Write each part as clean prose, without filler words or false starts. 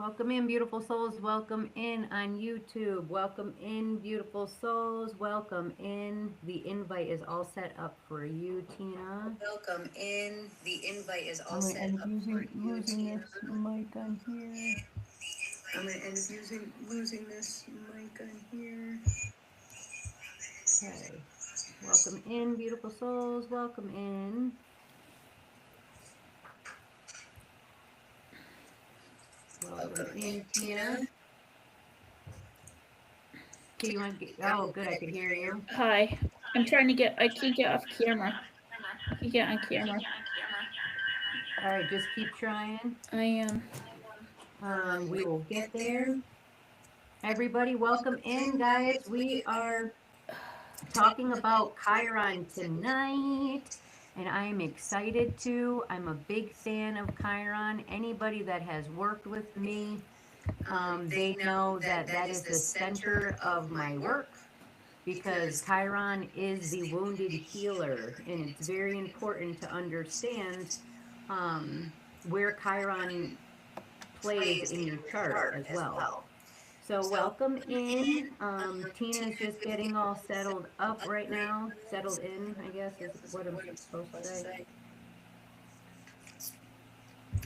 Welcome in, beautiful souls. Welcome in on YouTube. Welcome in, beautiful souls. Welcome in. The invite is all set up for you, Tina. Welcome in. The invite is all I'm going to set end up up for you, losing Tina. this mic on here. I'm going to end up losing this mic on here. Okay. Welcome in, beautiful souls. Welcome in. Welcome Welcome in, in, Tina. Tina. Okay, you want to get, oh, good, I could hear you. Hi. I can't get off camera. I can't get on camera. All right, just keep trying. I am. We will get there. Everybody, welcome in, guys. We are talking about Chiron tonight, and I am excited to. I'm a big fan of Chiron. Anybody that has worked with me, they know that that is the center of my work because Chiron is the wounded healer, and it's very important to understand um, where Chiron plays in your chart as well. So welcome in. Tina's just getting all settled up right now. Settled in, I guess, is what I'm supposed to say.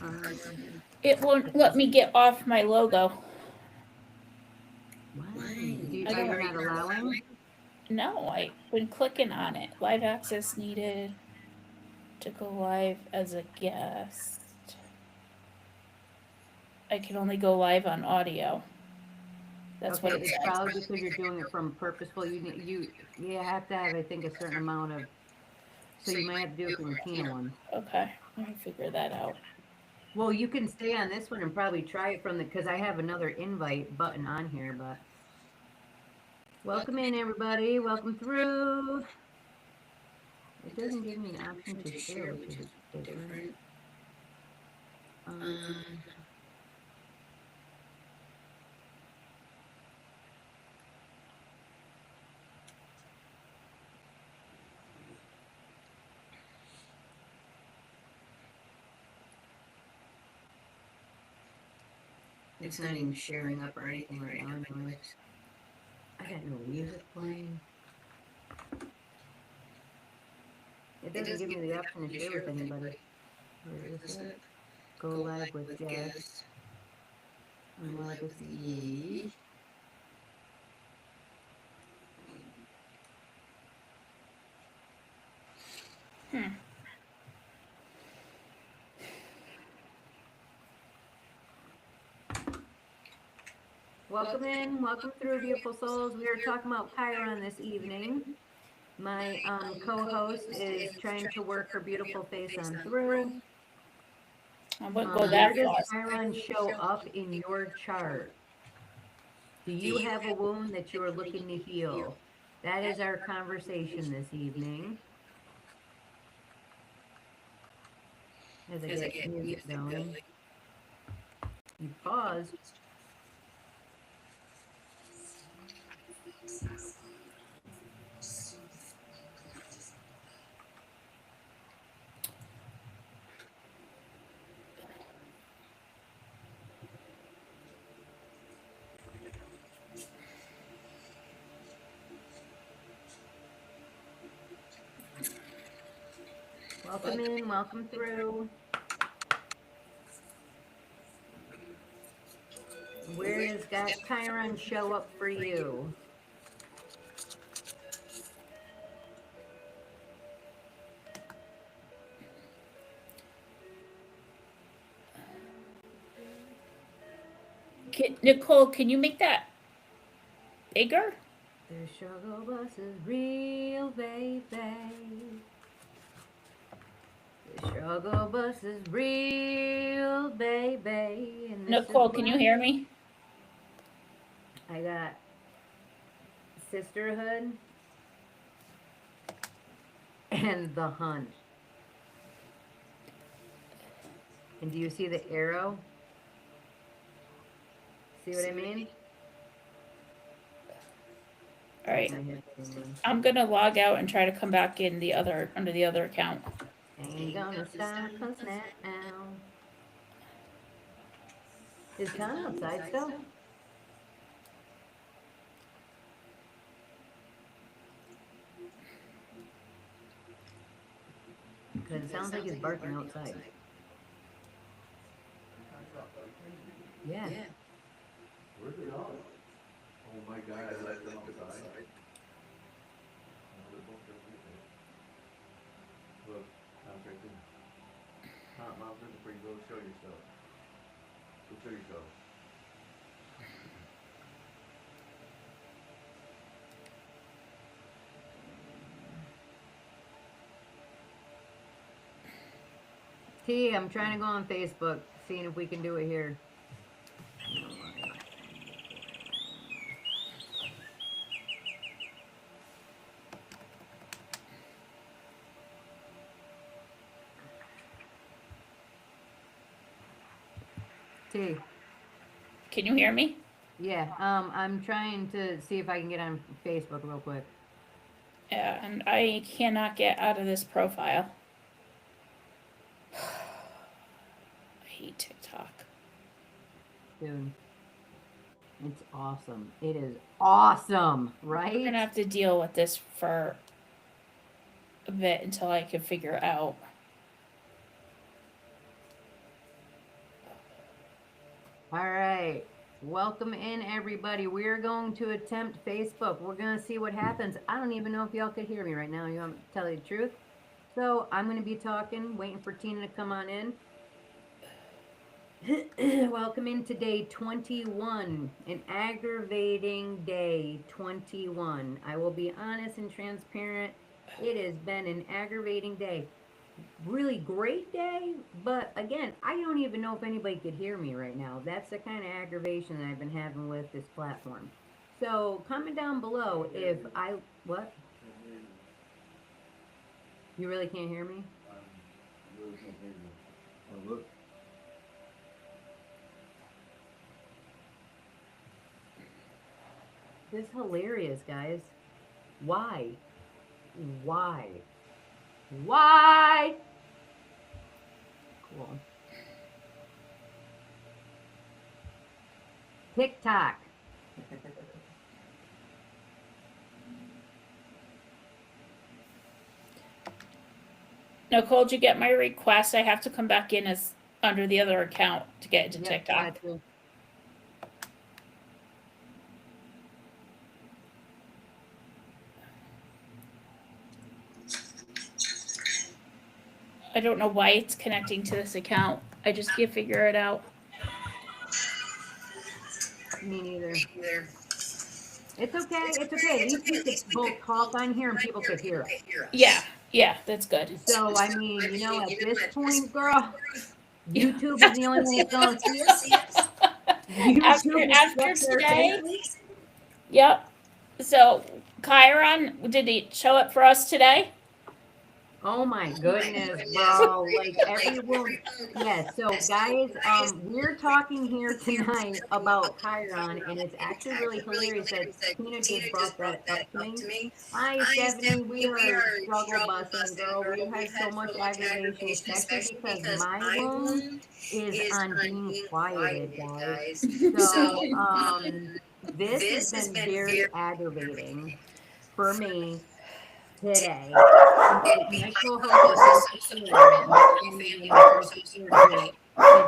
Um, It won't let me get off my logo. why? I Are don't. you not allowing? No, I've been clicking on it. Live access needed to go live as a guest. I can only go live on audio. That's Okay, what it it's said. probably because you're doing it from purposeful. You have to have, I think, a certain amount of. So you might have to do it from the Tina one. Okay, let me figure that out. Well, you can stay on this one and probably try it from the because I have another invite button on here, but welcome in everybody. Welcome through. It doesn't give me an option to share, which is different. Um, it's not even sharing up or anything right now, anyways. I got no music playing. It doesn't give me the option to share with anybody. Where is it? Go live with guests on Legacy. Welcome in, welcome through, beautiful souls. We are talking about Chiron this evening. My co-host is trying to work her beautiful face on through. I wouldn't go Where that does far. Chiron show up in your chart? Do you have a wound that you are looking to heal? That is our conversation this evening. As I get music going. You paused. Welcome in, welcome through. Where does God Chiron show up for you? Nicole, can you make that bigger? The struggle bus is real, baby. The struggle bus is real, baby. And this Nicole, is can what you hear me? I got. Sisterhood and the hunt. And do you see the arrow? See what I mean? All right. My headphone on. I'm gonna log out and try to come back in the other under the other account. Ain't gonna stop us now. Is Con outside still? Because it sounds like he's barking outside. Yeah. Where'd they go? Oh my God, I let them outside. Look, Mom's right there. Mom's looking for you, go show yourself. Go show yourself. T, I'm trying to go on Facebook, seeing if we can do it here. T. Can you hear me? Yeah, I'm trying to see if I can get on Facebook real quick. Yeah, and I cannot get out of this profile. I hate TikTok. Dude. It's awesome. It is awesome, right? I'm gonna have to deal with this for a bit until I can figure out. All right. Welcome in, everybody. We're going to attempt Facebook. We're going to see what happens. I don't even know if y'all could hear me right now. You want me to tell you the truth? So I'm going to be talking, waiting for Tina to come on in. Welcome into day 21, an aggravating day 21. I will be honest and transparent. It has been an aggravating day. Really great day, but again, I don't even know if anybody could hear me right now. That's the kind of aggravation that I've been having with this platform. So comment down below if I, what? You really can't hear me? Really can't hear you. Oh, look. This is hilarious, guys. Why? Why? Why? Cool. TikTok. Nicole, did you get my request? I have to come back in as under the other account to get into Yep, TikTok. gotcha. I don't know why it's connecting to this account. I just can't figure it out. Me neither. It's okay. It's okay. At least we could both talk on here and people could hear us. Yeah, that's good. So, I mean, you know, at this point, girl, YouTube is the only one that's going to see us. After today, yep. So, Chiron, did he show up for us today? Oh my goodness, bro. Like everyone. Yes. So guys, we're talking here tonight about Chiron, and it's actually really hilarious that Tina just brought that up to me. Hi, Stephanie. We are struggle busting, girl. We've had so much aggravation, especially because my room is on being quieted, guys. So, this has been very aggravating for me today. My co-host and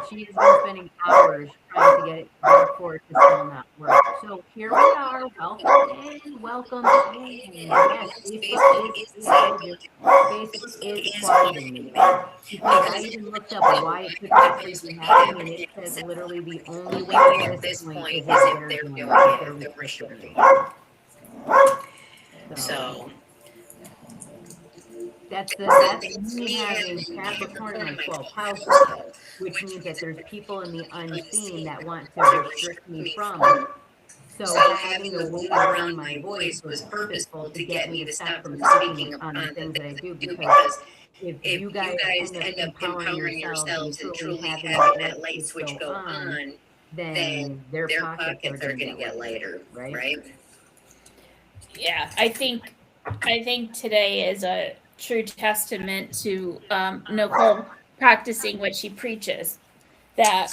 she's been spending hours trying to get it for it to still not work. So here we are. Welcome in. Welcome in. Yes, Facebook is quieting me. Because I even looked up why it could possibly happen, and it says literally the only way at this point is if they're doing it, if they're restricting it. So that's me having Capricorn in my 12th house, which means that there's people in the unseen that want to restrict me from. So having the weight around my voice was purposeful to get me to stop from speaking on the things that I do, because if you guys end up empowering yourselves and truly having that light switch go on, then their pockets are going to get lighter, right? Yeah, I think today is a true testament to Nicole practicing what she preaches. That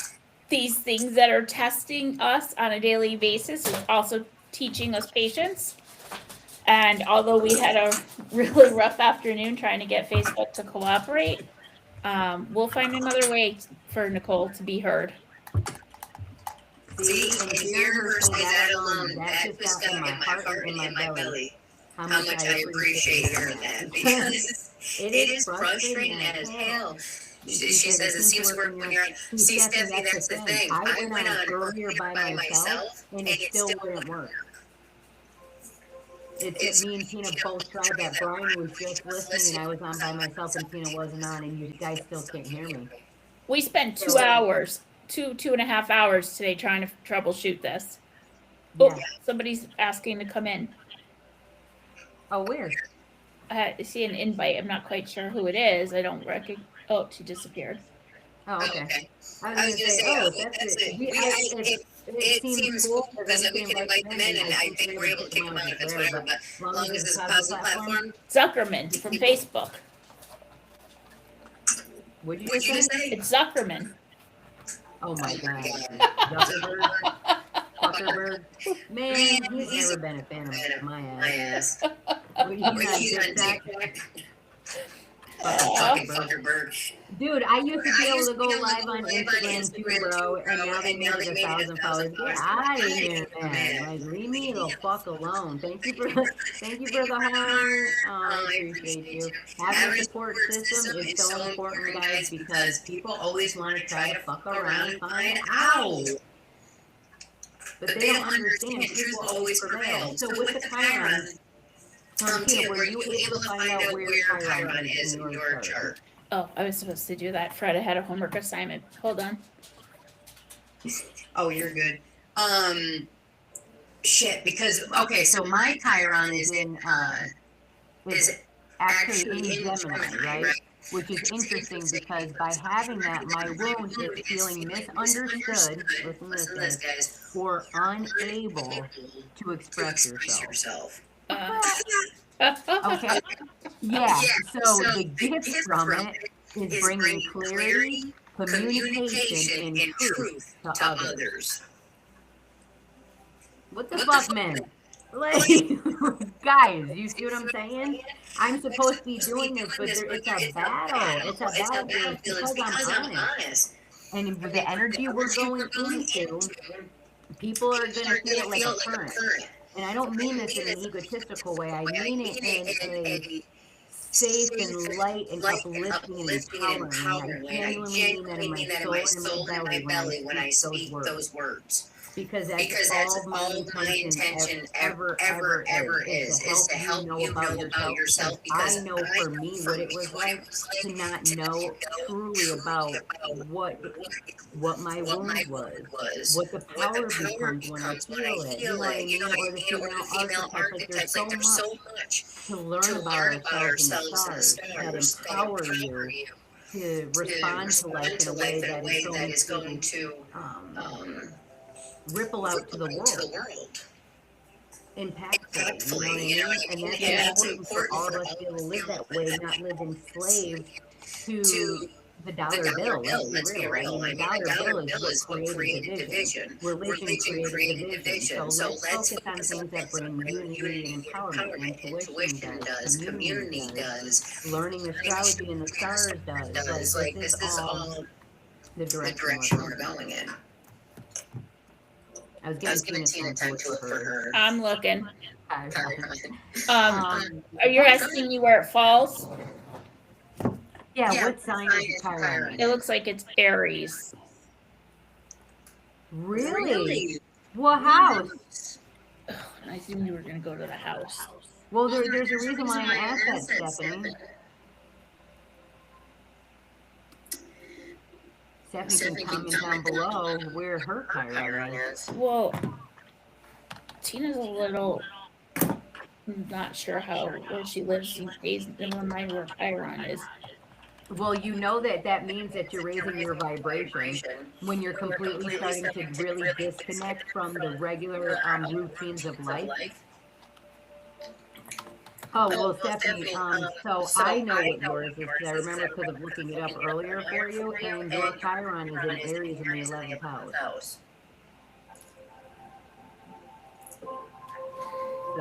these things that are testing us on a daily basis is also teaching us patience. And although we had a really rough afternoon trying to get Facebook to cooperate, we'll find another way for Nicole to be heard. See, and hearing her say that alone, that just got in my heart and in my belly. How much I appreciate hearing that, because it is frustrating as hell. She says it seems to work when you're. See, Stephanie, that's the thing. I went on earlier by myself, and it still wouldn't work. It's me and Tina both tried that. Brian was just listening, and I was on by myself, and Tina wasn't on, and you guys still can't hear me. We spent 2 hours, two and a half hours today trying to troubleshoot this. Oh, Yeah. somebody's asking to come in. Oh, weird. I see an invite. I'm not quite sure who it is. I don't recognize. Oh, she disappeared. Oh, okay. I was gonna say, oh, that's it. It seems cool because we can invite them in, and I think we're able to kick them out if it's whatever. But as long as it's a positive platform. Zuckerman from Facebook. What'd you just say? It's Zuckerman. Oh my God. Zuckerberg. Zuckerberg. Man, he's never been a fan of my ass. He's on TikTok. Zuckerberg. Dude, I used to be able to go live on Instagram too, bro, and now they made it 1,000 followers. Get out of here, man. Like, leave me the fuck alone. Thank you for the heart. Oh, I appreciate you. Having a support system is so important, guys, because people always want to try to fuck around and find out. But they don't understand. Truth will always prevail. So with the Chirons, Tina, were you able to find out where Chiron is in your chart? Oh, I was supposed to do that. Fred, I had a homework assignment. Hold on. Oh, you're good. Shit, because, okay, so my Chiron is is actually in Gemini, right? Which is interesting because by having that, my wound is feeling misunderstood, listen to this, guys, or unable to express yourself. Okay. Yeah. So the gift from it is bringing clarity, communication, and truth to others. What the fuck, man? Like, guys, you see what I'm saying? I'm supposed to be doing this, but it's a battle. It's a battle because I'm honest. And with the energy we're going into, people are going to feel it like a current. And I don't mean this in an egotistical way. I mean it in a safe and light and uplifting and empowering. I genuinely mean that in my soul and my belly when I speak those words. Because that's all my intention ever is to help you know about yourself. Because I know for me what it was like to not know truly about what my wound was, what the power becomes when I feel it. You know what I mean? Or the female archetype. There's so much to learn about ourselves and the stars that empower you to respond to life in a way that is going to ripple out to the world. Impactfully, you know what I mean? And that's important for all of us to be able to live that way, not live enslaved to the dollar bill. Let's be real. I mean, the dollar bill is what created division. Religion created division. So let's focus on things that bring unity and empowerment. Intuition does. Community does. Learning astrology and the stars does. Like, this is all the direction we're going in. I was giving Tina time to look for her. I'm looking. Are you asking me where it falls? Yeah, what sign is Chiron? It looks like it's Aries. Really? What house? Ugh, I assumed you were going to go to the house. Well, there's a reason why I asked that, Stephanie. Stephanie can comment down below where her Chiron is. Well, Tina's a little not sure where she lives these days and where my Chiron is. Well, you know that means that you're raising your vibration when you're completely starting to really disconnect from the regular routines of life. Oh, well, Stephanie, so I know what yours is, 'cause I remember because of looking it up earlier for you, and your Chiron is in Aries in the 11th house.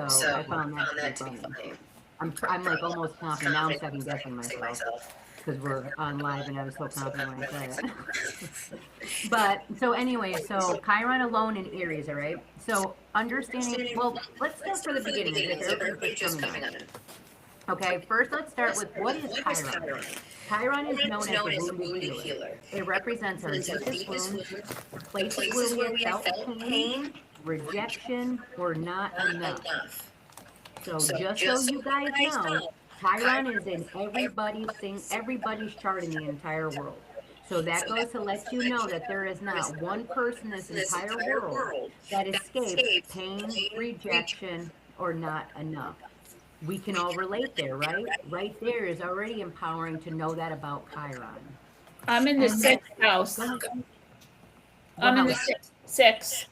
So I found that to be funny. I'm like almost confident, now I'm second guessing myself, because we're on live and I was so confident when I said it. But, so anyway, so Chiron alone in Aries, all right? So understanding, well, let's start for the beginning, as if everybody's just coming on. Okay, first let's start with what is Chiron? Chiron is known as the wounded healer. It represents our deepest wounds, places where we have felt pain, rejection, or not enough. So just so you guys know, Chiron is in everybody's chart in the entire world. So that goes to let you know that there is not one person in this entire world that escapes pain, rejection, or not enough. We can all relate there, right? Right there is already empowering to know that about Chiron. I'm in the And sixth house. I'm in the sixth.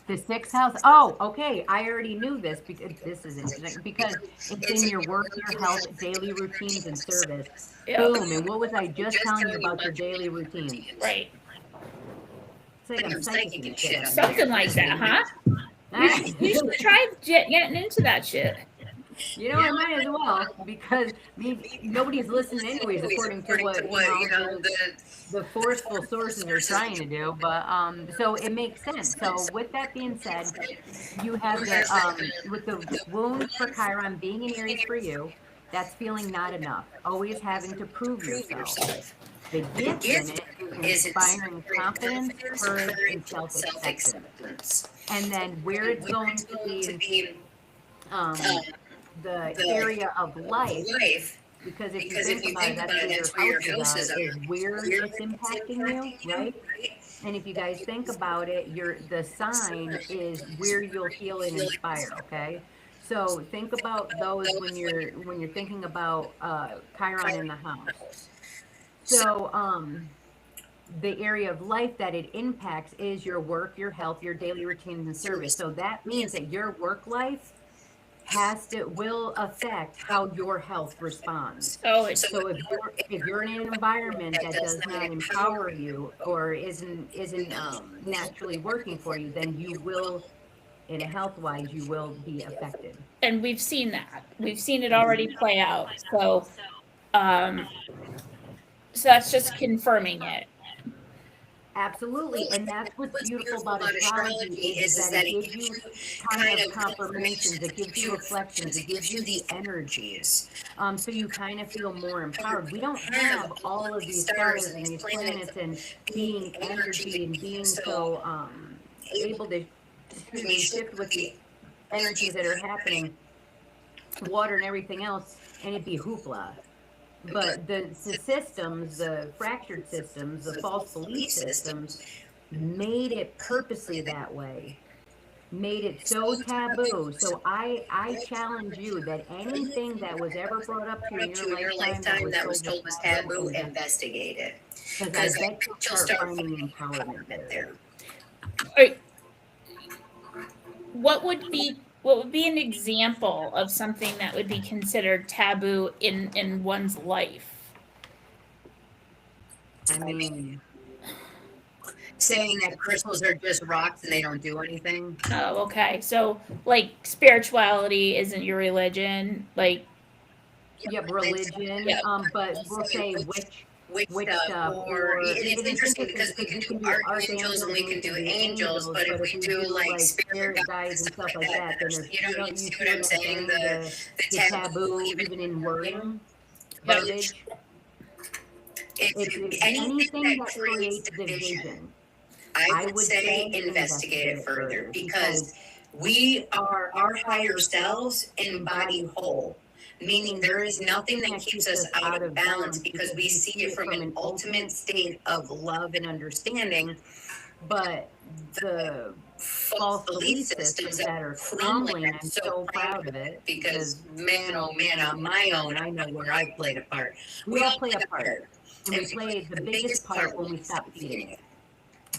The sixth house. Oh, okay. I already knew this because this is interesting because it's in your work, your health, daily routines, and service. Yep. Boom. And what was I just telling you about your daily routines? Right. It's like I'm psychic and shit. Something like that, huh? You should try getting into that shit. You know, I might as well because nobody's listening anyways, according to what the forceful sources are trying to do. But so it makes sense. So with that being said, you have the with the wound for Chiron being in Aries for you, that's feeling not enough, always having to prove yourself. The gift in it is inspiring confidence, courage, and self-acceptance. And then where it's going to be the area of life, because if you think about it, that's where your houses are, is where it's impacting you, right? And if you guys think about it, the sign is where you'll heal and inspire, okay? So think about those when you're thinking about Chiron in the house. So the area of life that it impacts is your work, your health, your daily routines and service. So that means that your work life will affect how your health responds. Oh, So if you're in an environment that does not empower you or isn't naturally working for you, then you will, in a health wise, you will be affected. and we've seen that. We've seen it already play out. So that's just confirming it. Absolutely, and that's what's beautiful about astrology is that it gives you kind of confirmations, it gives you reflections, it gives you the energies, so you kind of feel more empowered. We don't have all of these stars and these planets and being energy and being so able to shift with the energies that are happening, water and everything else, and it'd be hoopla. But the systems, the fractured systems, the false belief systems, made it purposely that way, made it so taboo. So I challenge you that anything that was ever brought up to you in your lifetime that was told was taboo, investigate it. Because I bet you'll start finding empowerment there. All right. What would be an example of something that would be considered taboo in one's life? I mean, saying that crystals are just rocks and they don't do anything. Oh, okay. So, like, spirituality isn't your religion. Like, Yep, religion. Yep. But we'll say which stuff, or it's interesting because we can do archangels and we can do angels, but if we do like spirit guides and stuff like that, then there's, you see what I'm saying? The taboo, even in wording, verbiage. It's anything that creates division. I would say investigate it further because we are our higher selves embodied whole. Meaning there is nothing that keeps us out of balance because we see it from an ultimate state of love and understanding. But the false belief systems that are crumbling, I'm so proud of it because man, oh man, on my own, I know where I played a part. We all play a part, and we play the biggest part when we stop feeding it,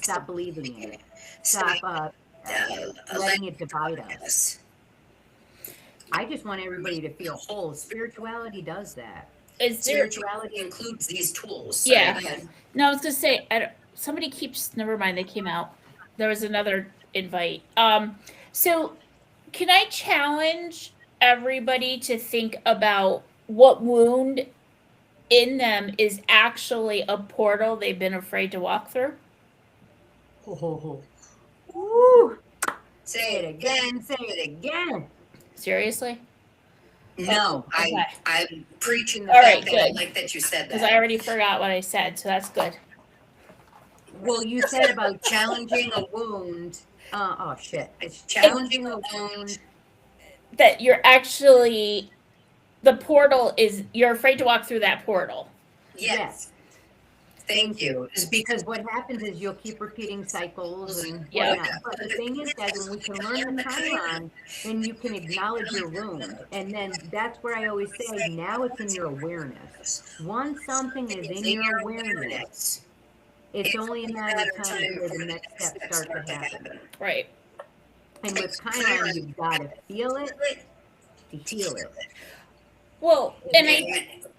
stop believing in it, stop letting it divide us. I just want everybody to feel whole. Spirituality does that. Is there? Spirituality includes these tools. Yeah. Yes. No, I was gonna say. Somebody keeps. Never mind. They came out. There was another invite. So can I challenge everybody to think about what wound in them is actually a portal they've been afraid to walk through? Ho, ho, ho. Woo! Say Say it again. Say it again. Seriously? No, Okay. I'm preaching the All fact right, that I good. like that you said Because I that. already forgot what I said, so that's good. Well, you said about challenging a wound. Oh shit. It's challenging a wound. That you're actually the portal is you're afraid to walk through that portal. Yes. Thank you. Is because Because what happens is you'll keep repeating cycles and Yeah. whatnot. But the thing is that when we can learn the Chiron, then you can acknowledge your wound. And then that's where I always say, now it's in your awareness. Once something is in your awareness, it's only a matter of time before the next steps start to happen. Right. And with Chiron, you've got to feel it to heal it. Well, and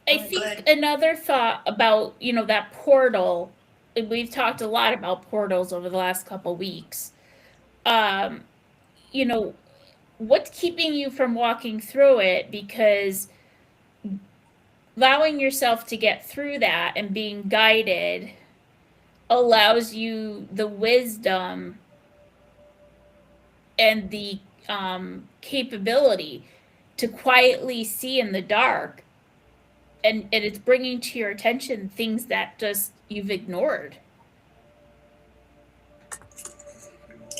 I think another thought about, that portal, and we've talked a lot about portals over the last couple weeks. What's keeping you from walking through it? Because allowing yourself to get through that and being guided allows you the wisdom and the capability to quietly see in the dark, and it's bringing to your attention things that just you've ignored.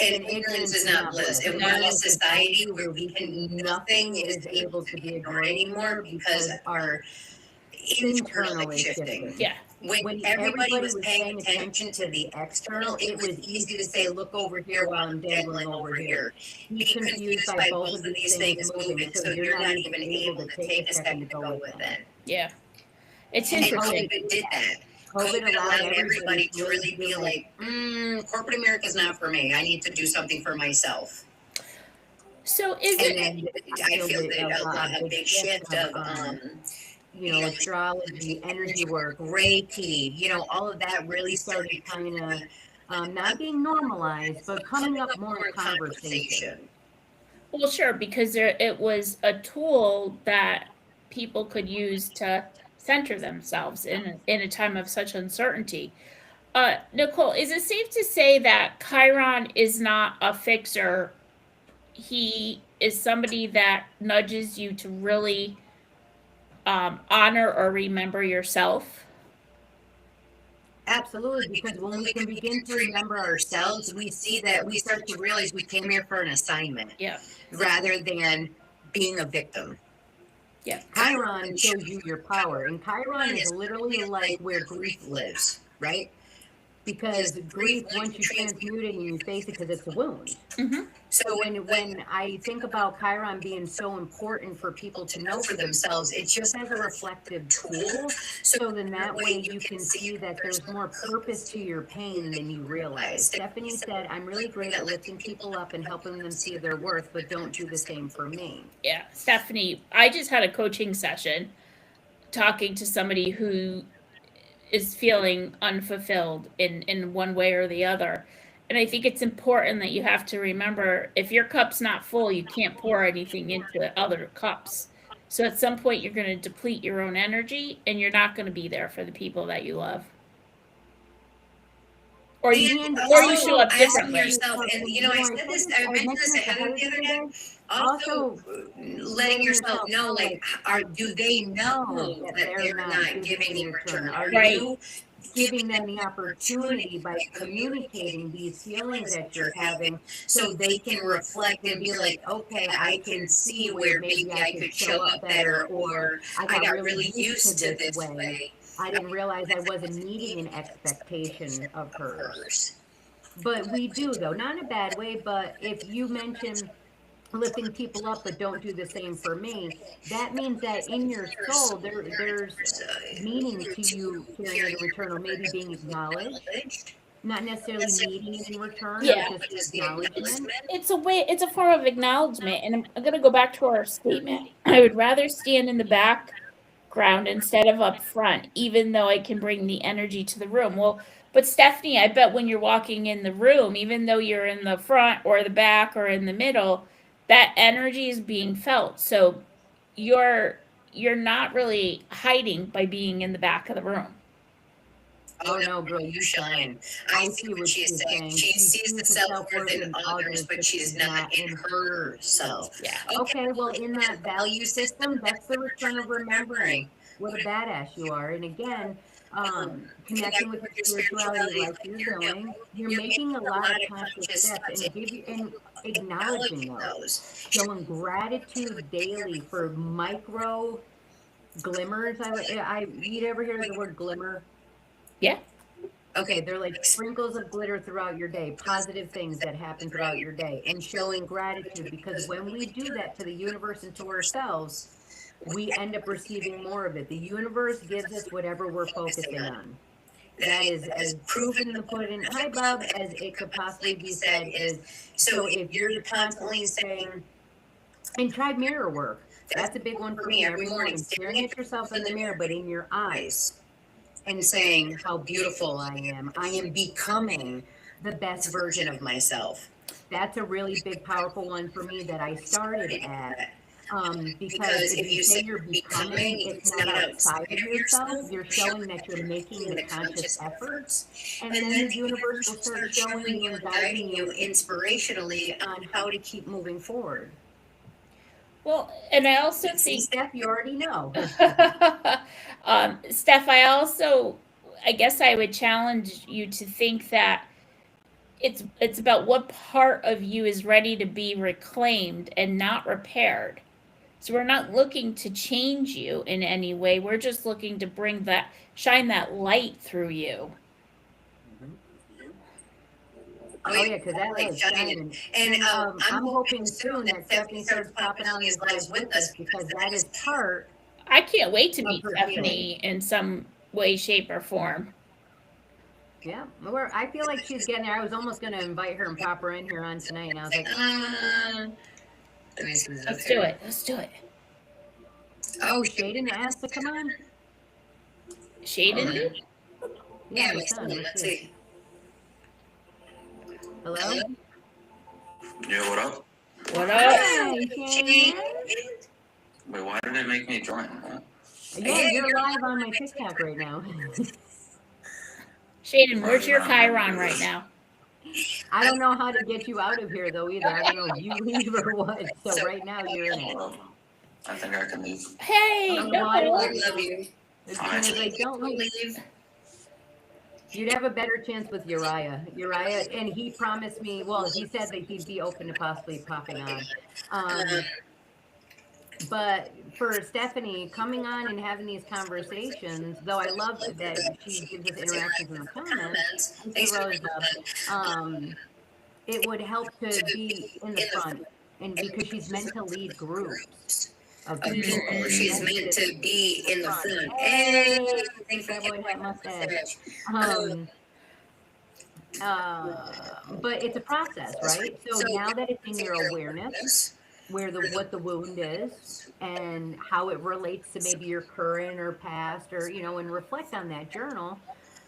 And ignorance is not bliss. And we're in a society where nothing is able to be ignored anymore because our internal is shifting. Yeah. When everybody was paying attention to the external, it was easy to say, look over here while I'm dangling over here. Be confused by both of these things moving, so you're not even able to take a second to go with it. Yeah. It's And interesting. COVID did that. COVID allowed everybody to really be like, corporate America's not for me. I need to do something for myself. So is And it then I feel that a big shift of, astrology, energy work, Reiki, all of that really started kind of not being normalized, but coming up more in conversation. well, sure, because it was a tool that people could use to center themselves in a time of such uncertainty. Nicole, is it safe to say that Chiron is not a fixer? He is somebody that nudges you to really honor or remember yourself? Absolutely, because when we can begin to remember ourselves, we see that we start to realize we came here for an assignment Yeah. rather than being a victim. Yeah. Chiron shows you your power, and Chiron is literally like where grief lives, right? Because grief, once you transmute it and you face it, because it's a wound. Mm-hmm. So When I think about Chiron being so important for people to know for themselves, it's just as a reflective tool. So then that way you can see that there's more purpose to your pain than you realize. Stephanie said, I'm really great at lifting people up and helping them see their worth, but don't do the same for me. Yeah, Stephanie, I just had a coaching session talking to somebody who is feeling unfulfilled in one way or the other. And I think it's important that you have to remember, if your cup's not full, you can't pour anything into other cups. So at some point you're going to deplete your own energy and you're not going to be there for the people that you love. Or you show up differently. yourself, and I said this, I mentioned this to Heather the other day. Also, letting yourself know, do they know that they're not giving in return? Are you giving them the opportunity by communicating these feelings that you're having so they can reflect and be like, okay, I can see where maybe I could show up better, or I got really used to this way. I didn't realize I wasn't meeting an expectation of hers. But we do, though, not in a bad way, but if you mention lifting people up but don't do the same for me, that means that in your soul there's meaning to you hearing in return, or maybe being acknowledged, not necessarily needing in return, Yeah. but just the acknowledgement. It's a form of acknowledgement. And I'm going to go back to our statement. I would rather stand in the background instead of up front, even though I can bring the energy to the room. Well, but Stephanie, I bet when you're walking in the room, even though you're in the front or the back or in the middle, that energy is being felt. So you're not really hiding by being in the back of the room. Oh no, girl, you shine. I see what she is saying. She sees the self-worth in others, but she is not in herself. Yeah. Okay, well, in that value system, that's the return of remembering what a badass you are. And again, connecting with your spirituality like you're doing, you're making a lot of conscious steps and acknowledging those, showing gratitude daily for micro glimmers. You ever hear the word glimmer? Yeah. Okay, they're like sprinkles of glitter throughout your day, positive things that happen throughout your day, and showing gratitude, because when we do that to the universe and to ourselves, we end up receiving more of it. The universe gives us whatever we're focusing on. That is as proven to put in hi Bob as it could possibly be said is, so if you're constantly saying, and try mirror work, that's a big one for me every morning, staring at yourself in the mirror, but in your eyes, and saying how beautiful I am. I am becoming the best version of myself. That's a really big, powerful one for me that I started at. Because if you say you're becoming, it's not outside of yourself. You're showing that you're making the conscious efforts. And then the universe will start showing you and guiding you inspirationally on how to keep moving forward. Well, and I also See, think Steph, you already know. Steph, I guess I would challenge you to think that it's about what part of you is ready to be reclaimed and not repaired. So we're not looking to change you in any way. We're just looking to shine that light through you. Oh yeah, because that light's shining. And I'm hoping soon that Stephanie starts popping on these lives with us, because that is part. I can't wait to meet her Stephanie in some way, shape, or form. Yeah, I feel like she's getting there. I was almost going to invite her and pop her in here on tonight, and I was like, Let's do it. Let's do it. Oh, Shaden asked to come on? Shaden? Yeah, my son. Let's see. Hello? Yeah, what up? What up? Hi, Shaden. Wait, why did it make me join? Huh? Yeah, you're live on my TikTok right now. Shaden, where's your Chiron right now? I don't know how to get you out of here, though, either. I don't know if you leave or what. So right now, you're in it. I think I can leave. Hey, Oh, no, I love you. As soon as I don't leave. You'd have a better chance with Uriah. And he promised me, well, he said that he'd be open to possibly popping on. But for Stephanie, coming on and having these conversations, though I love that she gives us interactions in the comments, it would help to be in the front, and because she's meant to lead groups of people. She's meant to be in the front. Hey, thanks for that mustache. But it's a process, right? So now that it's in your awareness, what the wound is and how it relates to maybe your current or past, or and reflect on that journal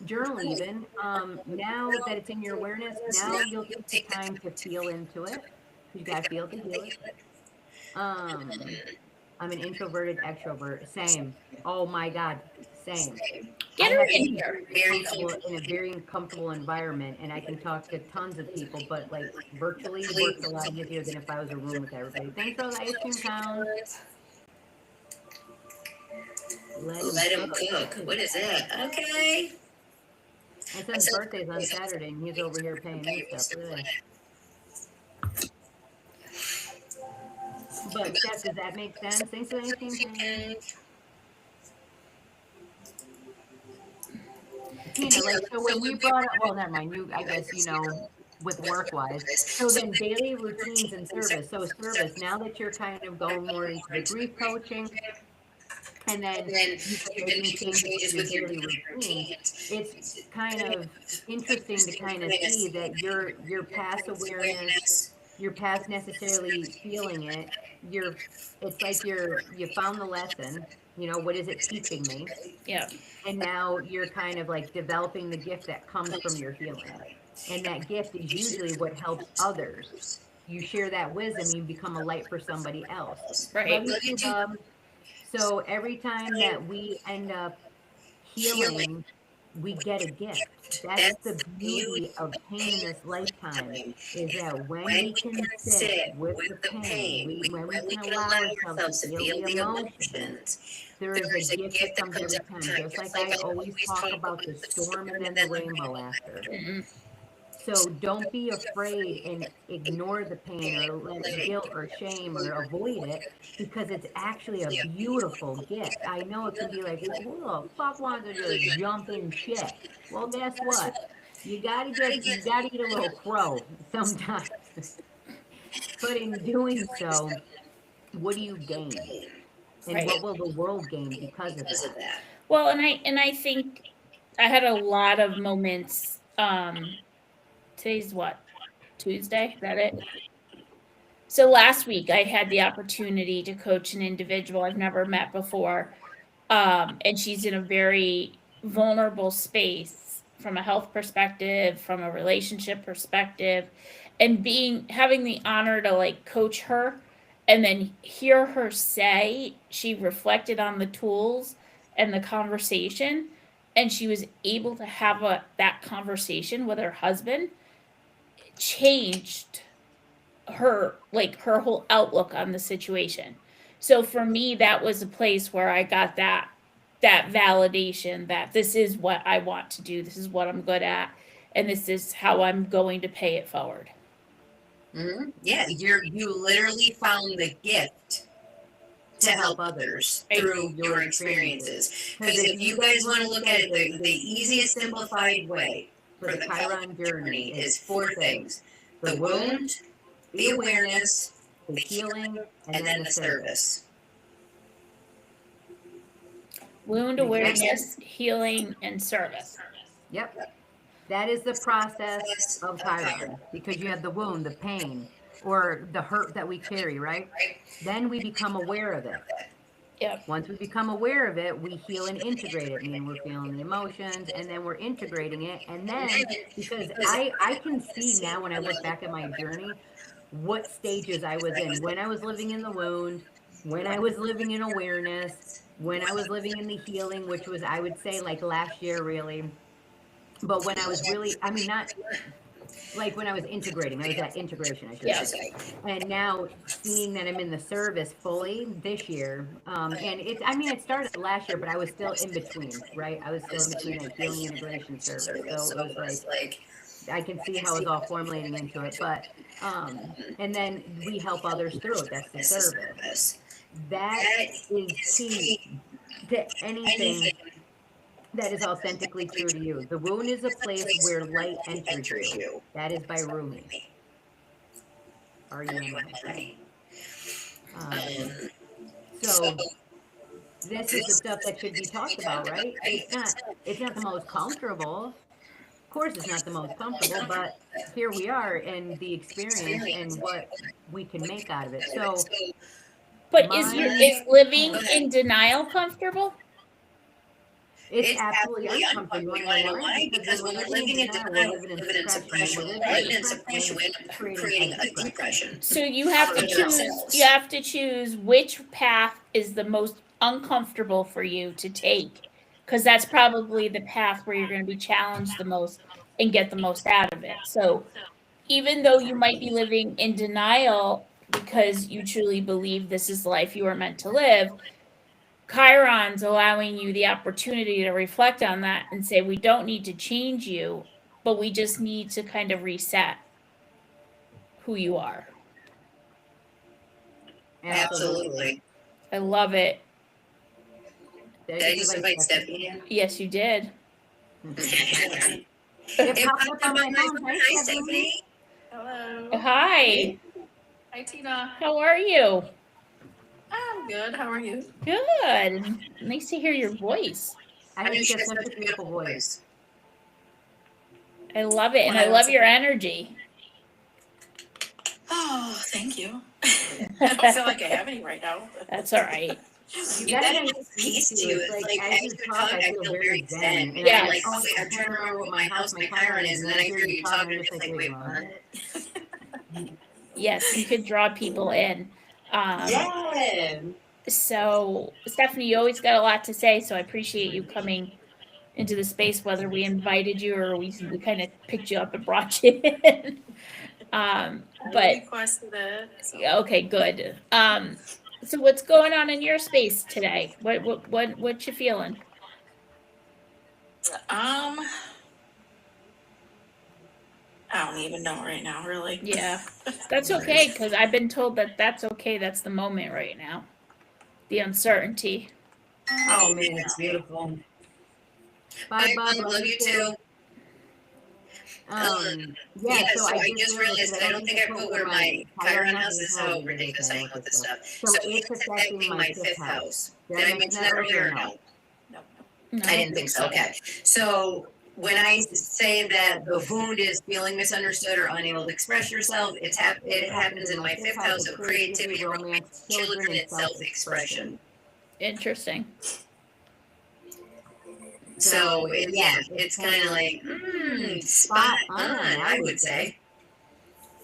even. Now that it's in your awareness, now you'll take the time to feel into it. You gotta feel to heal it. I'm an introverted extrovert. Same. Oh my God. Same. Get her in here. Very comfortable in a very comfortable environment, and I can talk to tons of people, but like virtually works a lot easier than if I was in a room with everybody. Thanks for all the ice cream cones. Let him cook. What is that? Okay. My son's birthday's on Saturday, and he's over here paying me stuff. Look at that. But Steph, does that make sense? Thanks for the ice cream cones. Tina, like, so when you brought up, well, never mind, I guess, with work-wise, so then daily routines and service, now that you're kind of going more into the grief coaching and then you've been making changes with your daily routines. It's kind of interesting to kind of see that your past awareness, your past necessarily feeling it, it's like you found the lesson, what is it teaching me? Yeah. And now you're kind of like developing the gift that comes from your healing. And that gift is usually what helps others. You share that wisdom, you become a light for somebody else. Right. Love you too, Bob. So every time that we end up healing, we get a gift. That's the beauty of pain in this lifetime, is that when we can sit with the pain, when we can allow ourselves to feel the emotions, there is a gift that comes every time. Just like I always talk about the storm and then the rainbow after. Mm-mm. So don't be afraid and ignore the pain or let guilt or shame or avoid it, because it's actually a beautiful gift. I know it can be like, who the fuck wants to just jump in shit? Well, guess what? You gotta eat a little crow sometimes. But in doing so, what do you gain? And Right. what will the world gain because of that? Well, and I think I had a lot of moments. Today's what? Tuesday? Is that it? So last week I had the opportunity to coach an individual I've never met before. And she's in a very vulnerable space from a health perspective, from a relationship perspective, and having the honor to like coach her and then hear her say she reflected on the tools and the conversation, and she was able to have that conversation with her husband, changed her whole outlook on the situation. So for me, that was a place where I got that validation that this is what I want to do, this is what I'm good at, and this is how I'm going to pay it forward. Mm-hmm. Yeah, you literally found the gift to help others through your experiences. Because if you guys want to look at it, the easiest simplified way for the Chiron journey is 4 things: the wound, the awareness, the healing, and then the service. Wound awareness, healing, and service. Yep. That is the process of Chiron, because you have the wound, the pain, or the hurt that we carry, right? Then we become aware of it. Yep. Once we become aware of it, we heal and integrate it. Meaning we're feeling the emotions, and then we're integrating it. And then, because I can see now when I look back at my journey, what stages I was in. When I was living in the wound, when I was living in awareness, when I was living in the healing, which was, I would say, like last year, really. But when I was really, not like when I was integrating, I was at integration, I should say. And now seeing that I'm in the service fully this year, and it started last year, but I was still in between, right? I was still in between like healing, integration, service. So it was like, I can see how it's all formulating into it. But, and then we help others through it. That's the service. That is key to anything that is authentically true to you. The wound is a place where light enters you. That is by Rumi. R-U-M-I. So this is the stuff that should be talked about, right? It's not the most comfortable. Of course it's not the most comfortable, but here we are in the experience and what we can make out of it. So, but is living in denial comfortable? It's absolutely uncomfortable. You want to know why? Because when we're living in denial, we're living in suppression. When we're living in suppression, we end up creating a depression. So you have to choose which path is the most uncomfortable for you to take, because that's probably the path where you're going to be challenged the most and get the most out of it. So even though you might be living in denial because you truly believe this is the life you are meant to live, Chiron's allowing you the opportunity to reflect on that and say, we don't need to change you, but we just need to kind of reset who you are. Absolutely. I love it. Did I just invite Stephanie in? Yes, you did. It popped up on my phone. Hi, Stephanie. Hello. Hi. Hi, Tina. How are you? I'm good. How are you? Good. Nice to hear your voice. I think she has such a beautiful voice. I love it, and When I I love was- your energy. Oh, thank you. I don't feel like I have any right now. That's all right. You got got a a nice nice peace peace to to you. you. It's It's like, like as as you you talk, talk, I I feel feel very very zen. zen. And And Yeah. I'm like, oh, oh, wait, I'm trying to remember what my house, my Chiron is, and then I hear you talking, and it's like, wait, what? Yes, you could draw people in. Yeah. So, Stephanie, you always got a lot to say, so I appreciate you coming into the space, whether we invited you or we kind of picked you up and brought you in. I But requested it. So. okay, good. So what's going on in your space today? What you feeling? I don't even know right now, really. Yeah, that's okay, because I've been told that that's okay. That's the moment right now. The uncertainty. Oh, man, it's beautiful. Bye, Bye, Bob. Bob. Love you too. Yeah, so I just realized that I don't think I put where my Chiron house is. So ridiculous I am with this stuff. So it's affecting my fifth house. Did I mention that earlier or no? No. No. I didn't think so. Okay. So when I say that the wound is feeling misunderstood or unable to express yourself, it happens in my fifth house of creativity, romance, children, and self-expression. Interesting. So it's kind of like spot on, I would say,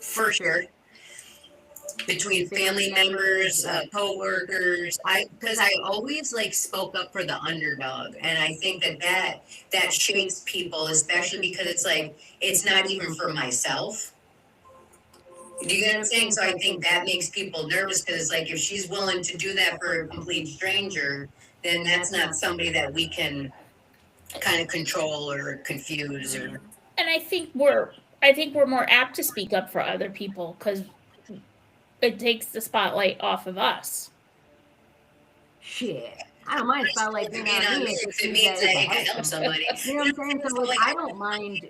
for sure. Between family members, co-workers, because I always like spoke up for the underdog, and I think that shapes people, especially because it's like it's not even for myself. Do you get what I'm saying? So I think that makes people nervous because it's like if she's willing to do that for a complete stranger, then that's not somebody that we can kind of control or confuse or. And I think we're more apt to speak up for other people because it takes the spotlight off of us. Shit. I don't mind spotlight being Being on on me me if if it means that it can help somebody. You know what I'm saying? So like I don't mind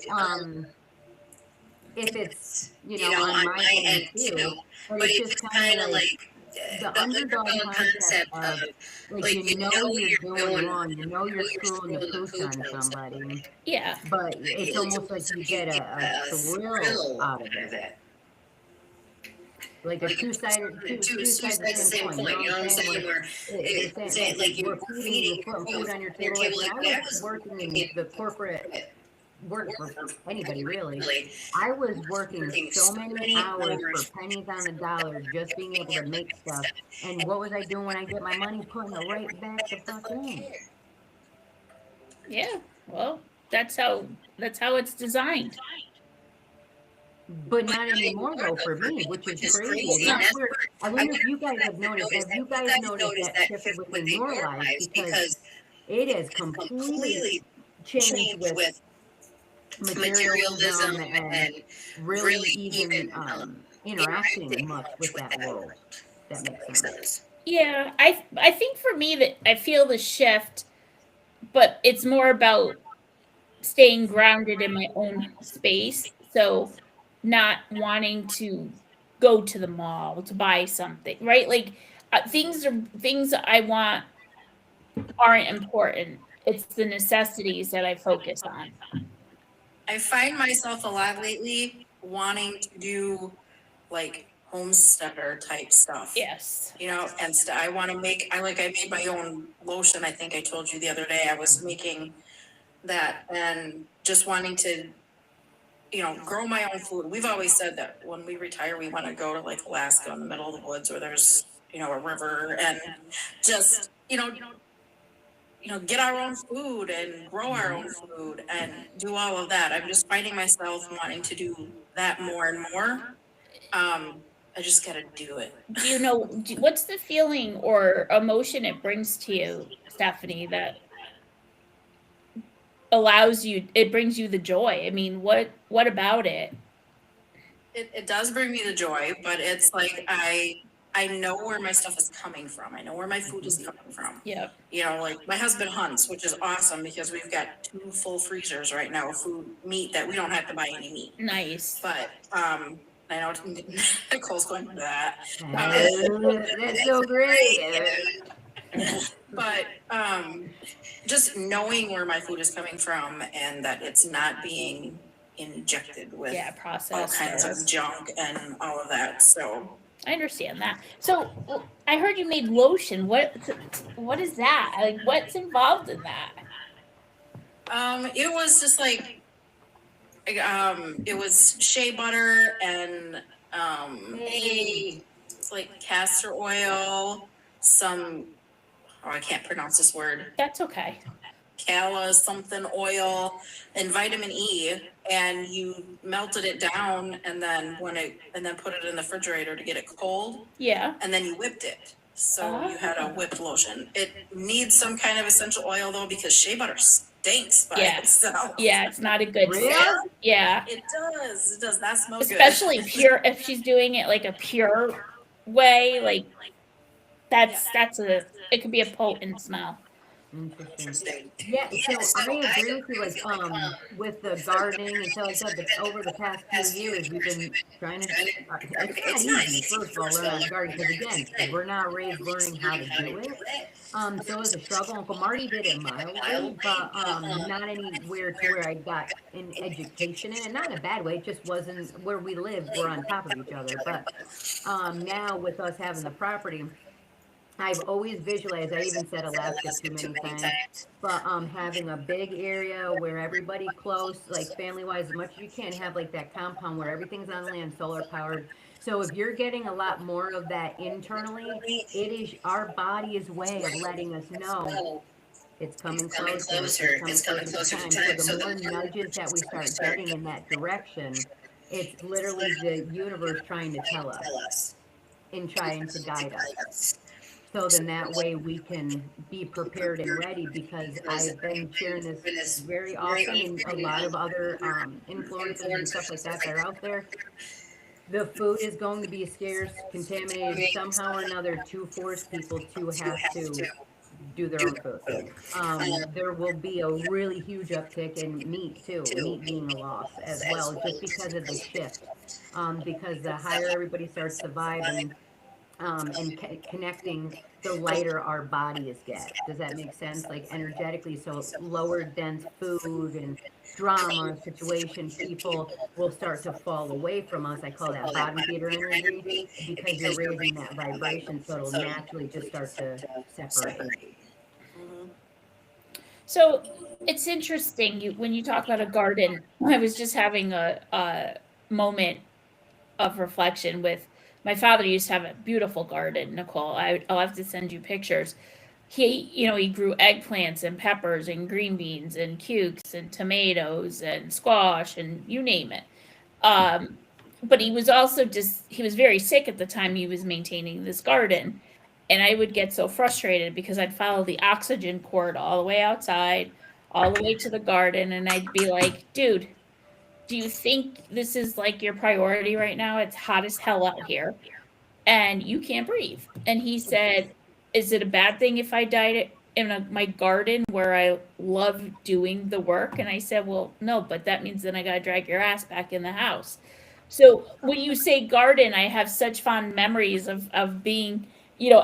if it's you know on my end too. But it's just kind of like the underdog concept of like you know you're doing wrong, you know you're screwing the pooch on somebody, Yeah. but it's almost like you get a thrill out of it. Like a two-sided Two sides of the same coin, you know what I'm saying? Where it's like you're feeding food on your table. Like when I was working in the corporate work for anybody really, I was working so many hours for pennies on the dollar just being able to make stuff. And what was I doing when I get my money? Putting it right back the fuck in. Yeah. Well, that's how it's designed. But not anymore though for me, which is crazy. And that's where I wonder if you guys have noticed. Have you guys noticed that shift within your lives? Because it has completely changed with materialism and really even interacting much with that world. That makes sense. Yeah, I think for me that I feel the shift, but it's more about staying grounded in my own space. So not wanting to go to the mall to buy something, right? Like things I want aren't important. It's the necessities that I focus on. I find myself a lot lately wanting to do like homesteader type stuff. Yes. You know, and I want to make, I made my own lotion. I think I told you the other day I was making that and just wanting to, you know, grow my own food. We've always said that when we retire, we want to go to like Alaska in the middle of the woods where there's, you know, a river and just, you know, get our own food and grow our own food and do all of that. I'm just finding myself wanting to do that more and more. I just got to do it. Do you know what's the feeling or emotion it brings to you, Stephanie, that it brings you the joy? I mean, what about it? It does bring me the joy, but it's like I know where my stuff is coming from. I know where my food is coming from. Yeah. You know, like my husband hunts, which is awesome because we've got 2 full freezers right now of meat that we don't have to buy any meat. Nice. But I know Nicole's going to that. That's so great. But just knowing where my food is coming from and that it's not being injected with Yeah, all processed. kinds or- of junk and all of that. So I understand that. So I heard you made lotion. What is that? Like, what's involved in that? it was just like it was shea butter and Hey. like castor oil, some I can't pronounce this word. That's okay. Cala something oil and vitamin E, and you melted it down and then put it in the refrigerator to get it cold, Yeah. and then you whipped it. So you had a whipped lotion. It needs some kind of essential oil though because shea butter stinks by Yeah. itself. Yeah, it's not a good Really? smell. Yeah. It does. It does. That smells Especially good. pure if she's doing it like a pure way, like that's it could be a potent smell. Interesting. Yeah, so I agree with you, like, with the gardening and stuff like that, but over the past few years, we've been trying to, it's not easy, first of all, learn how to garden, because again, we're not raised learning how to do it. So it's a struggle. Uncle Marty did it mildly, but, not anywhere to where I got an education in it, not in a bad way, it just wasn't, where we live, we're on top of each other, but, now with us having the property, I've always visualized, I even said Alaska too many times, but having a big area where everybody close, like family wise, as much as you can, have like that compound where everything's on land, solar powered. So if you're getting a lot more of that internally, it is our body's way of letting us know it's coming closer. It's coming closer to time. So the more nudges that we start getting in that direction, it's literally the universe trying to tell us and trying to guide us. So then that way we can be prepared and ready, because I've been sharing this very often, and a lot of other influencers and stuff like that are out there. The food is going to be scarce, contaminated somehow or another, to force people to have to do their own food. There will be a really huge uptick in meat too, meat being a loss as well, just because of the shift. Because the higher everybody starts to vibe and connecting, the lighter our bodies get. Does that make sense? Like energetically, so lower dense food and drama situation, people will start to fall away from us. I call that bottom feeder energy, because you're raising that vibration, so it'll naturally just start to separate. So it's interesting when you talk about a garden. I was just having a moment of reflection with my father. Used to have a beautiful garden, Nicole. I'll have to send you pictures. He grew eggplants and peppers and green beans and cukes and tomatoes and squash and you name it. But he was also he was very sick at the time he was maintaining this garden. And I would get so frustrated because I'd follow the oxygen cord all the way outside, all the way to the garden. And I'd be like, dude, do you think this is like your priority right now? It's hot as hell out here and you can't breathe. And he said, is it a bad thing if I died in my garden where I love doing the work? And I said, well, no, but that means then I got to drag your ass back in the house. So when you say garden, I have such fond memories of being,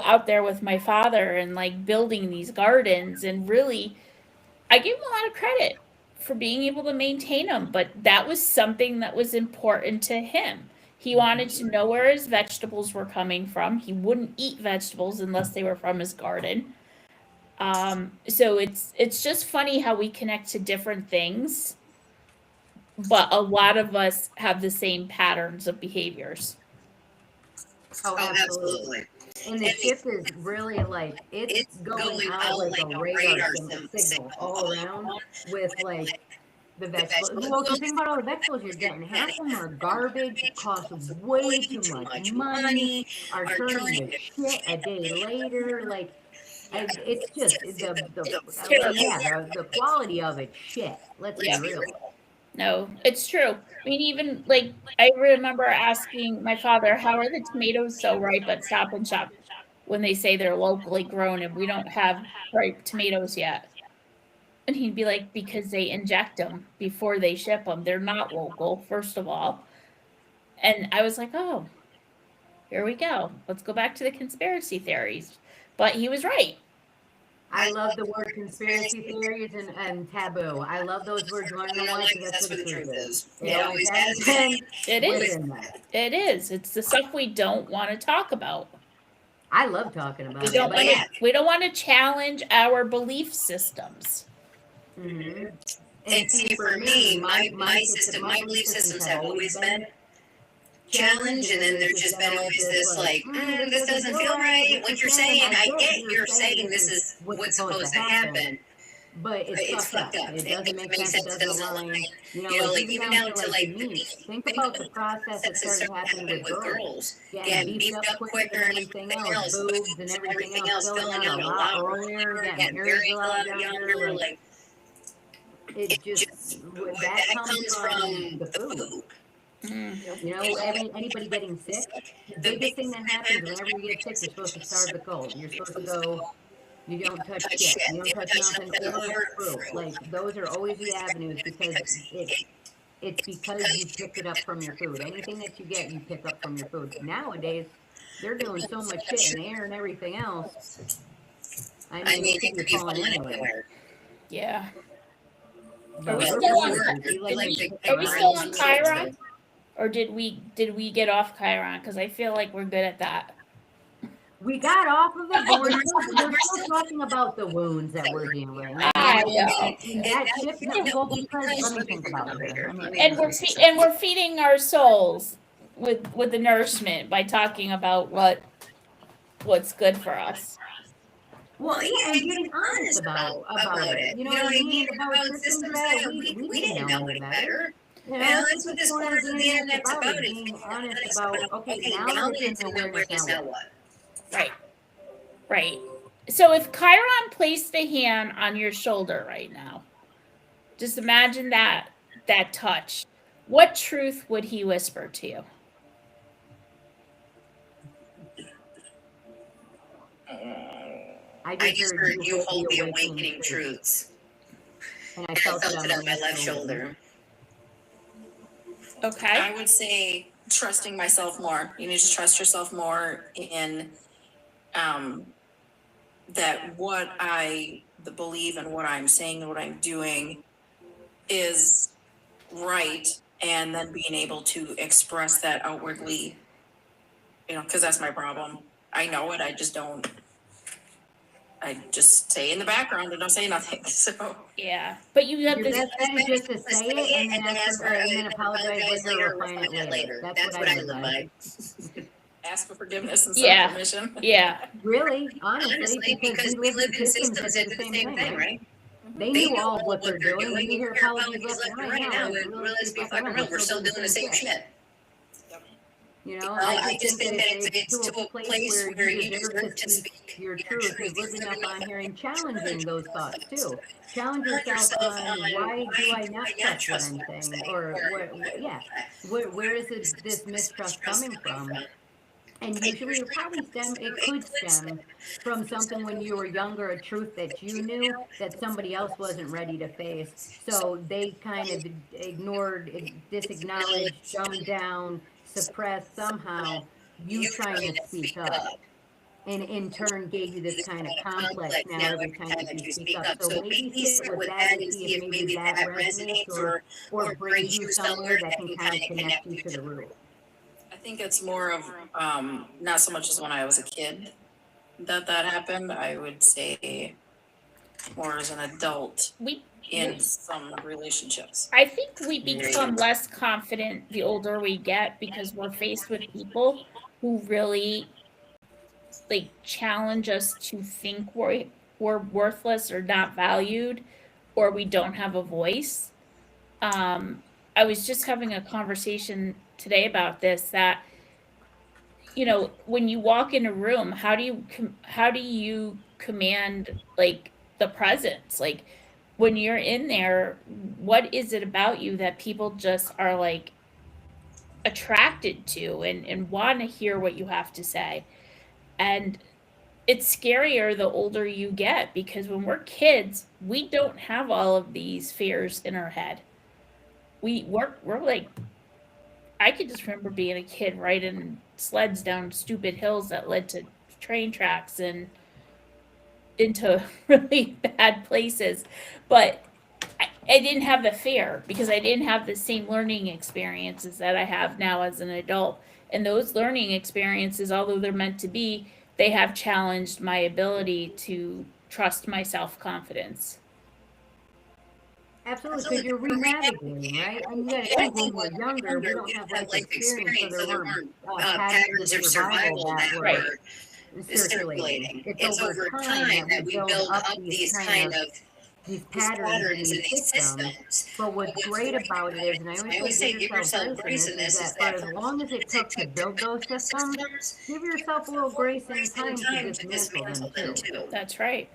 out there with my father and like building these gardens. And really, I give him a lot of credit for being able to maintain them, but that was something that was important to him. He wanted to know where his vegetables were coming from. He wouldn't eat vegetables unless they were from his garden. So it's just funny how we connect to different things, but a lot of us have the same patterns of behaviors. Oh, absolutely. And the shift is really like, it's going out like a radar signal all around with like the vegetables. Well, if you think about all the vegetables you're getting, half of them are garbage, cost way too much money, are turning to shit a day later. Like, it's just the quality of it shit. Let's be real. No, it's true. I mean, even like I remember asking my father, how are the tomatoes so ripe at Stop and Shop when they say they're locally grown and we don't have ripe tomatoes yet? And he'd be like, because they inject them before they ship them. They're not local, first of all. And I was like, oh, here we go. Let's go back to the conspiracy theories. But he was right. I love the word conspiracy theories and taboo. I love those words. Want to know why? Because that's what the truth is. It Yeah. always has been It is. within that. It is. It's the stuff we don't want to talk about. I love talking about We it. don't but want yeah. to. We don't want to challenge our belief systems. Mhm. And see, for me, my system, my belief systems have always been challenged, and then there's just been always this like, this doesn't feel right. What you're saying, I get you're saying this is what's supposed to happen, but but it's fucked up. It doesn't make sense. It doesn't align. You know, like even down to like the meat. meat. Think about the process that started happening with girls. Getting beefed up quicker and everything else, boobs and everything else filling out a lot earlier, getting married a lot younger. Like it just that comes from the food. Mm. You know, anybody getting sick, the biggest thing that happens whenever you get sick, you're supposed to starve the cold. You're supposed to go, you don't touch shit, you don't touch nothing, or fruit. Like, those are always the avenues because it's because you picked it up from your food. Anything that you get, you pick up from your food. Nowadays, they're doing so much shit in the air and everything else. I mean, they could be falling anywhere. Yeah. But Are we we're still on- pretty Are we still on Chiron? Or did we get off Chiron? Because I feel like we're good at that. We got off of it, but we're still talking about the wounds that we're healing. I And know. that shift, well, because let me think about it here. And we're feeding our souls with the nourishment by talking about what's good for us. Well, yeah, and getting honest about it. You know what I mean? About systems that we didn't know any better. You know, that's what this corner of the internet's about, is being honest about, okay, now there's an awareness, now what? Right. So if Chiron placed a hand on your shoulder right now, just imagine that touch. What truth would he whisper to you? I I just heard you hold the awakening truths. And I I felt felt it on my left shoulder. Okay. I would say trusting myself more. You need to trust yourself more in that what I believe and what I'm saying and what I'm doing is right, and then being able to express that outwardly, you know, because that's my problem. I know it, I just don't. I just stay in the background and don't say nothing. So Yeah, but you have Your this. best bet is just to say it and then ask for, and then apologize later or refine it later. That's what I live by. ask for forgiveness and Yeah. permission. Yeah, Really, honestly, Honestly, because we live in systems that do the same thing, right? They knew all of what they're doing. You hear apologies left and right now. and let's be fucking real, we're still doing the same shit. You know, I just think that it's to a place where you deserve to speak your truth is living up on here and challenging those thoughts too. Challenge yourself on why do I not trust what I'm saying, or where is this mistrust coming from? And usually it could stem from something when you were younger, a truth that you knew that somebody else wasn't ready to face. So they kind of ignored, disacknowledged, dumbed down, suppressed somehow you trying to speak up. And in turn gave you this kind of complex now every time that you speak up. So maybe sit with that and see if maybe that resonates or brings you somewhere that can kind of connect you to the root. I think it's more of not so much as when I was a kid that happened. I would say more as an adult in some relationships. I think we become less confident the older we get because we're faced with people who really like challenge us to think we're worthless or not valued or we don't have a voice. I was just having a conversation today about this, that you know, when you walk in a room, how do you command like the presence? Like when you're in there, what is it about you that people just are like attracted to and want to hear what you have to say? And it's scarier the older you get, because when we're kids, we don't have all of these fears in our head. We're like I could just remember being a kid riding sleds down stupid hills that led to train tracks and into really bad places. But I didn't have the fear because I didn't have the same learning experiences that I have now as an adult. And those learning experiences, although they're meant to be, they have challenged my ability to trust my self-confidence. Absolutely, because you're re-navigating, right? And you gotta think when we're younger, we don't have life experience, so there weren't patterns of survival that Right. were circulating. It's over time that we build up these kind of these patterns and these systems. But what's great about it is, and I always say give yourself grace in this, is that for as long as it took to build those systems, give yourself a little grace and time to dismantle them too. That's right.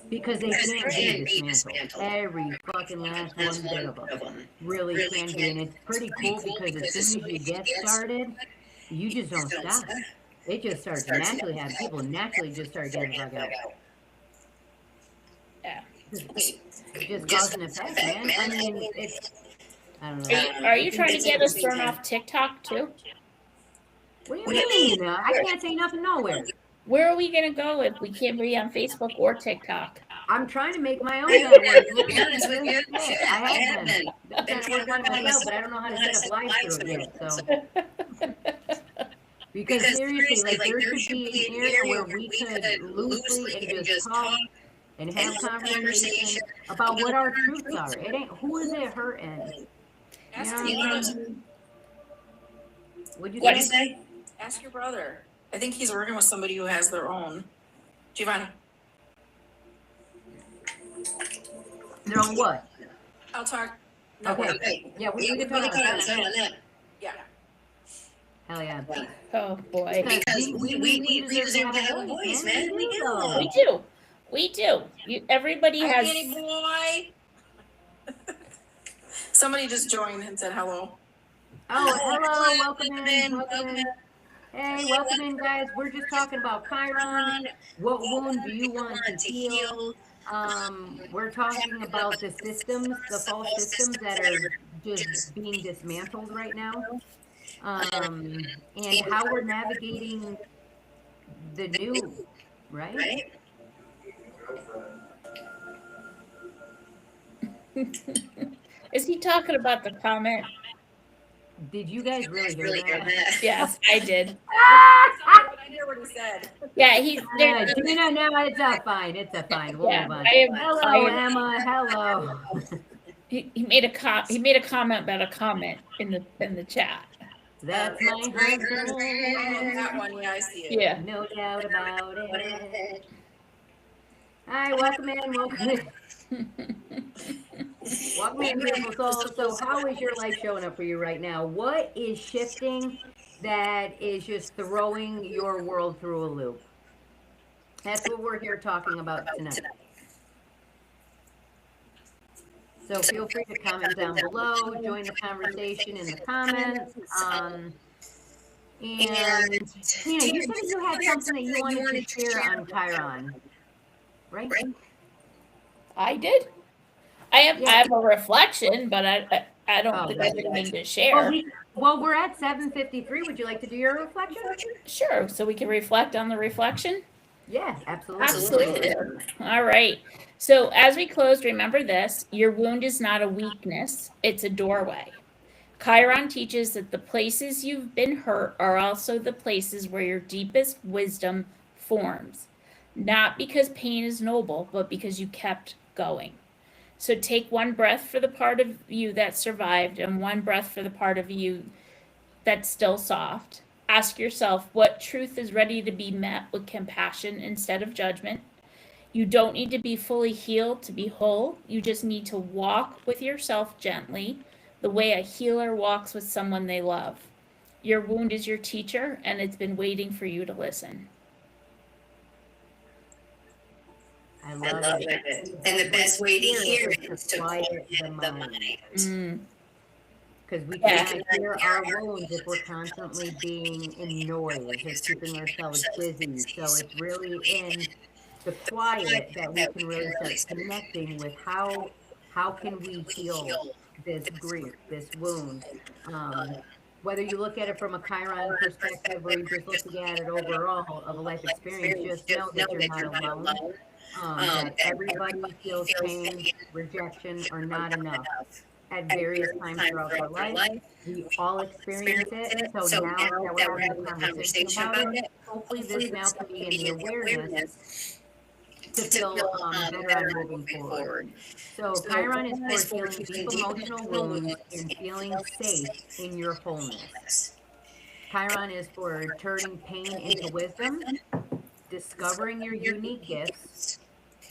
Because they can't be dismantled. Every fucking last one bit of them really can be. And it's pretty cool because as soon as you get started, you just don't stop. It just starts to naturally have people naturally just start getting the fuck out. Yeah. Just cause and effect, man. I mean, it's, I don't know. Are you trying to get us thrown off TikTok too? What do you mean? I can't say nothing nowhere. Where are we gonna go if we can't be on Facebook or TikTok? I'm trying to make my own network. To be honest with you, I have been. I'm trying to work on it myself, but I don't know how to set up live through it yet. So, because seriously, like there should be an area where we could loosely and just talk and have conversation about what our truths are. It ain't who is it hurting. You know what I mean? What'd you say? Ask your brother. I think he's working with somebody who has their own. Giovanna, They're on what? I'll talk. Okay. Yeah, we can talk about that. Yeah. Hell yeah. Oh boy. Because we deserve to have a voice, man. We do. We do. We do. Everybody has. Kitty boy. Somebody just joined and said hello. Oh, hello, welcome in. Hey, welcome in, guys. We're just talking about Chiron. What wound do you want to heal? We're talking about the systems, the false systems that are just being dismantled right now. And how we're navigating the new, right? Is he talking about the comment? Did you guys really hear that? Yes, I did. I hear what he said. Yeah, he's there. No, it's fine. It's fine. We'll Yeah, move on. I am. Hello, Emma. Hello. He made a comment about a comment in the chat. That's my husband. That one, yeah, I see it. Yeah. No doubt about it. Hi, welcome in. Welcome in, beautiful souls. So how is your life showing up for you right now? What is shifting that is just throwing your world through a loop? That's what we're here talking about tonight. So feel free to comment down below, join the conversation in the comments. And Tina, you said you had something that you wanted to share on Chiron, right? I did. I have a reflection, but I don't think I have anything to share. Well, we're at 7:53. Would you like to do your reflection? Sure. So we can reflect on the reflection. Yeah, absolutely. Absolutely. All right. So as we close, remember this: your wound is not a weakness; it's a doorway. Chiron teaches that the places you've been hurt are also the places where your deepest wisdom forms. Not because pain is noble, but because you kept going. So take one breath for the part of you that survived and one breath for the part of you that's still soft. Ask yourself what truth is ready to be met with compassion instead of judgment. You don't need to be fully healed to be whole. You just need to walk with yourself gently, the way a healer walks with someone they love. Your wound is your teacher, and it's been waiting for you to listen. I love love it. it. And the best way to hear it is to quiet quiet the mind. Because we Yeah. can't hear our wounds if we're constantly being in noise or keeping ourselves busy. So it's really in the quiet that we can really start connecting with how how can we heal this grief, this wound? Whether you look at it from a Chiron perspective or you just looking at it overall of a life experience, just know that you're not alone. That everybody feels pain, rejection, or not enough at various times throughout their life. We all experience it. So now that we're having a conversation about it, hopefully this now can be in the awareness to feel better on moving forward. So Chiron is for healing deep emotional wounds and feeling safe in your wholeness. Chiron is for turning pain into wisdom, discovering your unique gifts,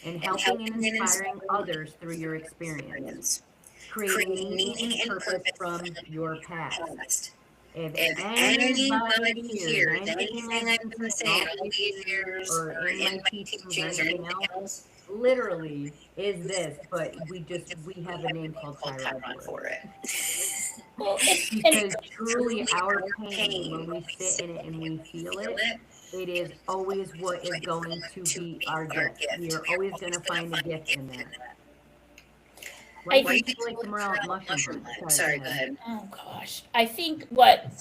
and helping and inspiring others through your experience. Creating meaning and purpose from your past. If anybody hears anything I've been saying all these years or in my teachings or anything else, literally is this, but we have a name called Chiron for it. Well, Because truly our pain, when we sit in it and we feel it, it is always what is going to be our gift. We are always going to find a gift in that. Why do you like the morale mushroom? Sorry, go ahead. oh gosh, I think what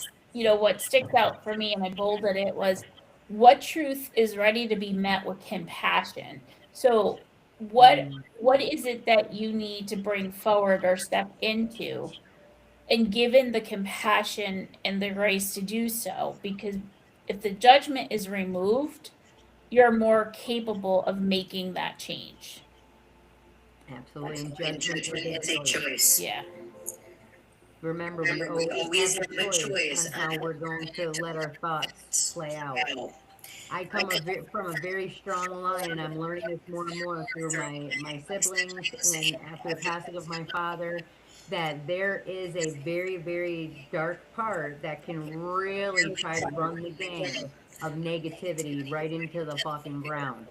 sticks out for me, and I bolded it, was what truth is ready to be met with compassion. So what is it that you need to bring forward or step into, and given the compassion and the grace to do so? Because if the judgment is removed, you're more capable of making that change. Absolutely. And judgment It's a choice. Yeah. Remember, we always have a choice on how we're going to let our thoughts play out. I come from a very strong line, and I'm learning this more and more through my siblings and after the passing of my father, that there is a very, very dark part that can really try to run the game of negativity right into the fucking ground.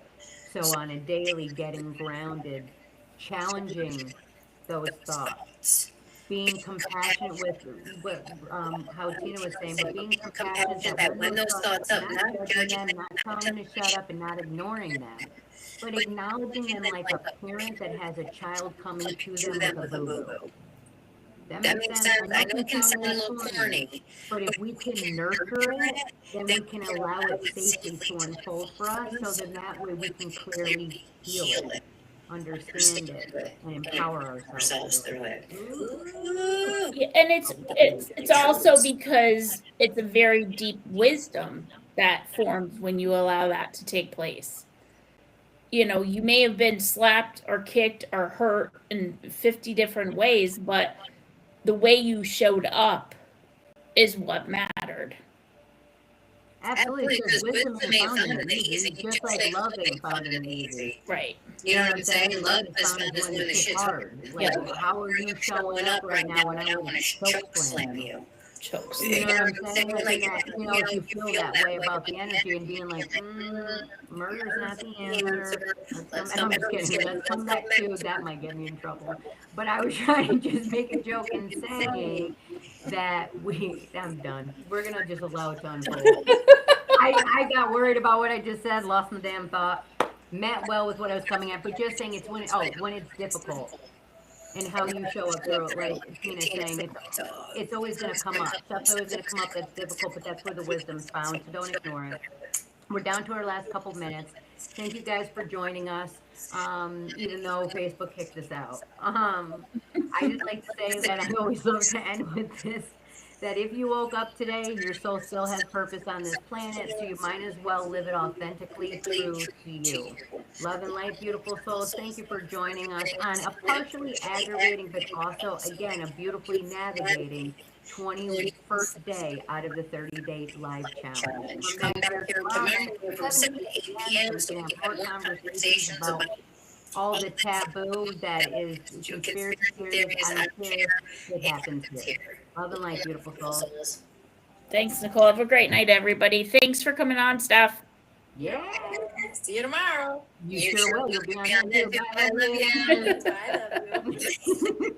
So on a daily, getting grounded, challenging those thoughts, being compassionate with how Tina was saying, but being compassionate that when those thoughts up, not judging them, not telling them to shut up and not ignoring them, but acknowledging them like a parent that has a child coming to them with a boo-boo. That makes sense. I know it can sound a little corny, but if we can nurture it, then we can allow it safely to unfold for us, so that way we can clearly heal it, understand it, and empower ourselves through it. Yeah, and it's also because it's a very deep wisdom that forms when you allow that to take place. You know, you may have been slapped or kicked or hurt in 50 different ways, but the way you showed up is what mattered. Absolutely, because wisdom ain't found in the easy, just like love ain't found in the easy. Right. You know what I'm saying? Love is found when the shit's hard. Like, how are you showing up right now when I want to choke slam you? Chokes. You know what I'm saying? Like, you know, if you feel that way about the energy and being like, murder's not the answer. And I'm just kidding. Let's come back to that might get me in trouble. But I was trying to just make a joke and saying that I'm done. We're gonna just allow it to unfold. I got worried about what I just said, lost my damn thought. Meant well with what I was coming at, but just saying it's when it's difficult. And how you show up through it, like Tina's saying, it's always going to come up. Stuff's always going to come up that's difficult, but that's where the wisdom's found, so don't ignore it. We're down to our last couple minutes. Thank you guys for joining us, even though Facebook kicked us out. I just like to say that I always love to end with this, that if you woke up today, your soul still has purpose on this planet, so you might as well live it authentically through to you. Love and light, beautiful souls. Thank you for joining us on a partially aggravating, but also, again, a beautifully navigating 21st day out of the 30-day live challenge. Come back here tomorrow from 7 to 8 p.m. so we can have more conversations about all the taboo that is conspiracy theories, I don't care, it happens here. Love and light, beautiful souls. Thanks, Nicole. Have a great night, everybody. Thanks for coming on, Steph. Yeah. See you tomorrow. You sure will. You'll be on there too. Bye, love you. I love you.